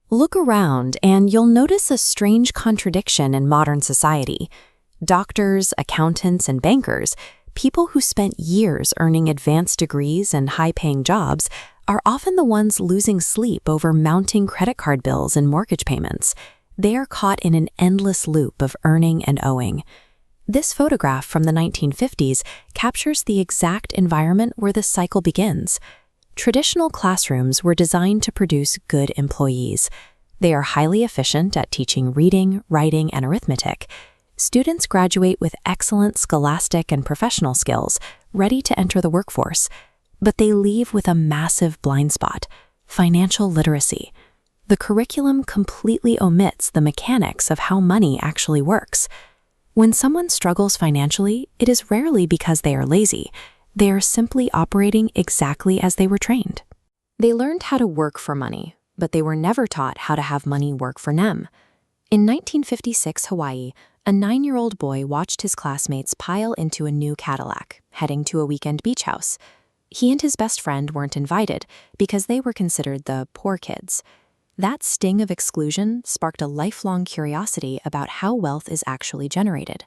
Look around and you'll notice a strange contradiction in modern society. Doctors, accountants, and bankers, people who spent years earning advanced degrees and high-paying jobs, are often the ones losing sleep over mounting credit card bills and mortgage payments. They are caught in an endless loop of earning and owing. This photograph from the 1950s captures the exact environment where this cycle begins. Traditional classrooms were designed to produce good employees. They are highly efficient at teaching reading, writing, and arithmetic. Students graduate with excellent scholastic and professional skills, ready to enter the workforce. But they leave with a massive blind spot: financial literacy. The curriculum completely omits the mechanics of how money actually works. When someone struggles financially, it is rarely because they are lazy. They are simply operating exactly as they were trained. They learned how to work for money, but they were never taught how to have money work for them. In 1956 Hawaii, a 9-year-old boy watched his classmates pile into a new Cadillac, heading to a weekend beach house. He and his best friend weren't invited because they were considered the poor kids. That sting of exclusion sparked a lifelong curiosity about how wealth is actually generated.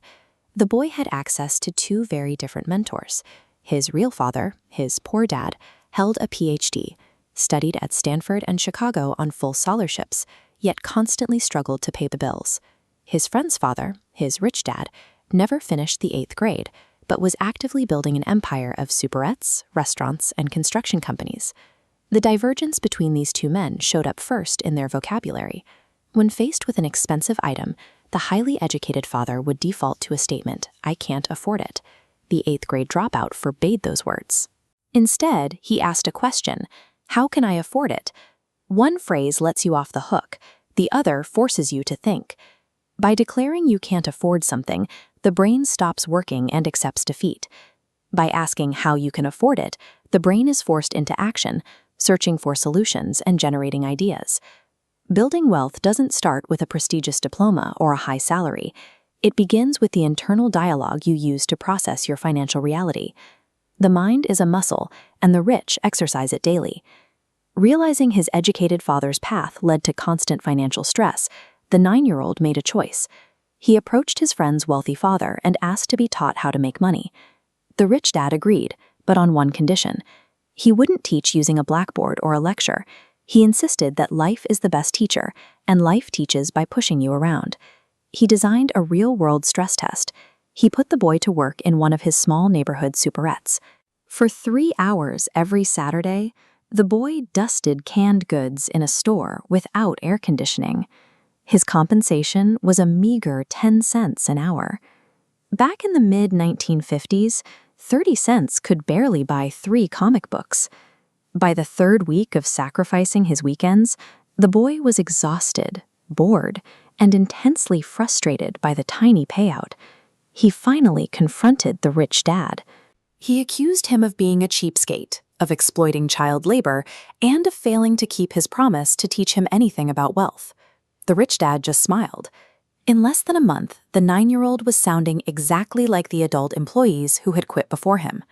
The boy had access to two very different mentors. His real father, his poor dad, held a PhD, studied at Stanford and Chicago on full scholarships, yet constantly struggled to pay the bills. His friend's father, his rich dad, never finished the 8th grade, but was actively building an empire of superettes, restaurants, and construction companies. The divergence between these two men showed up first in their vocabulary. When faced with an expensive item, the highly educated father would default to a statement, "I can't afford it." The 8th grade dropout forbade those words. Instead, he asked a question, "How can I afford it?" One phrase lets you off the hook, the other forces you to think. By declaring you can't afford something, the brain stops working and accepts defeat. By asking how you can afford it, the brain is forced into action, searching for solutions and generating ideas. Building wealth doesn't start with a prestigious diploma or a high salary. It begins with the internal dialogue you use to process your financial reality. The mind is a muscle, and the rich exercise it daily. Realizing his educated father's path led to constant financial stress, the 9-year-old made a choice. He approached his friend's wealthy father and asked to be taught how to make money. The rich dad agreed, but on one condition. He wouldn't teach using a blackboard or a lecture. He insisted that life is the best teacher, and life teaches by pushing you around. He designed a real-world stress test. He put the boy to work in one of his small neighborhood superettes. For 3 hours every Saturday, the boy dusted canned goods in a store without air conditioning. His compensation was a meager 10 cents an hour. Back in the mid-1950s, 30 cents could barely buy 3 comic books. By the 3rd week of sacrificing his weekends, the boy was exhausted, bored, and intensely frustrated by the tiny payout. He finally confronted the rich dad. He accused him of being a cheapskate, of exploiting child labor, and of failing to keep his promise to teach him anything about wealth. The rich dad just smiled. In less than a month, the 9-year-old was sounding exactly like the adult employees who had quit before him.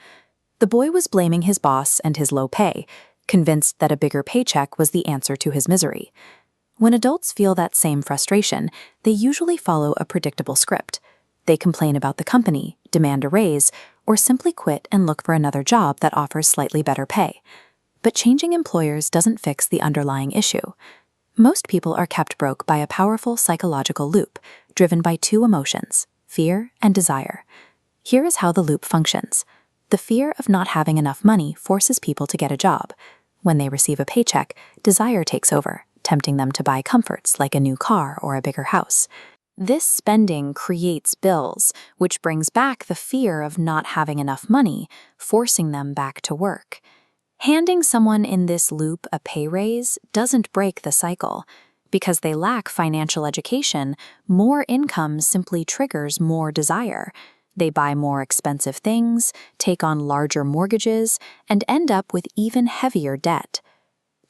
The boy was blaming his boss and his low pay, convinced that a bigger paycheck was the answer to his misery. When adults feel that same frustration, they usually follow a predictable script. They complain about the company, demand a raise, or simply quit and look for another job that offers slightly better pay. But changing employers doesn't fix the underlying issue. Most people are kept broke by a powerful psychological loop, driven by 2 emotions, fear and desire. Here is how the loop functions. The fear of not having enough money forces people to get a job. When they receive a paycheck, desire takes over, tempting them to buy comforts like a new car or a bigger house. This spending creates bills, which brings back the fear of not having enough money, forcing them back to work. Handing someone in this loop a pay raise doesn't break the cycle. Because they lack financial education, more income simply triggers more desire. They buy more expensive things, take on larger mortgages, and end up with even heavier debt.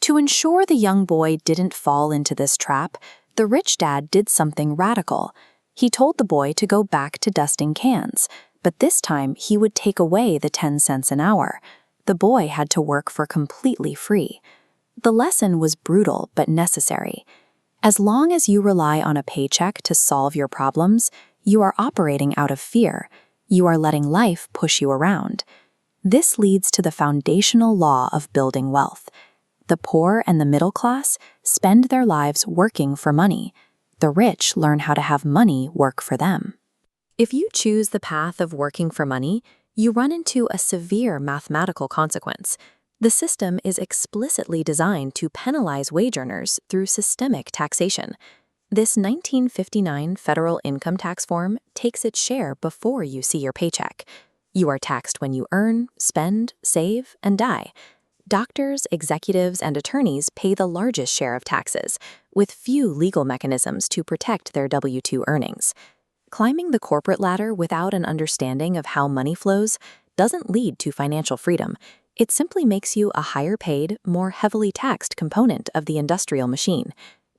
To ensure the young boy didn't fall into this trap, the rich dad did something radical. He told the boy to go back to dusting cans, but this time he would take away the 10 cents an hour. The boy had to work for completely free. The lesson was brutal but necessary. As long as you rely on a paycheck to solve your problems, you are operating out of fear. You are letting life push you around. This leads to the foundational law of building wealth. The poor and the middle class spend their lives working for money. The rich learn how to have money work for them. If you choose the path of working for money, you run into a severe mathematical consequence. The system is explicitly designed to penalize wage earners through systemic taxation. This 1959 federal income tax form takes its share before you see your paycheck. You are taxed when you earn, spend, save, and die. Doctors, executives, and attorneys pay the largest share of taxes, with few legal mechanisms to protect their W-2 earnings. Climbing the corporate ladder without an understanding of how money flows doesn't lead to financial freedom. It simply makes you a higher-paid, more heavily taxed component of the industrial machine.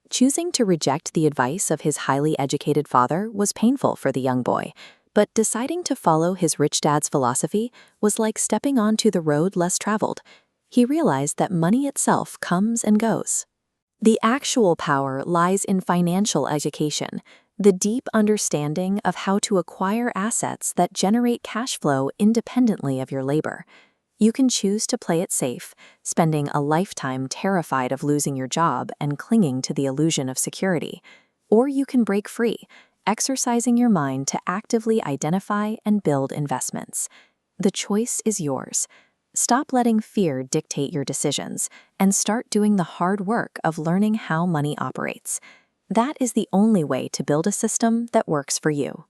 Choosing to reject the advice of his highly educated father was painful for the young boy, but deciding to follow his rich dad's philosophy was like stepping onto the road less traveled. He realized that money itself comes and goes. The actual power lies in financial education, the deep understanding of how to acquire assets that generate cash flow independently of your labor. You can choose to play it safe, spending a lifetime terrified of losing your job and clinging to the illusion of security. Or you can break free, exercising your mind to actively identify and build investments. The choice is yours. Stop letting fear dictate your decisions and start doing the hard work of learning how money operates. That is the only way to build a system that works for you.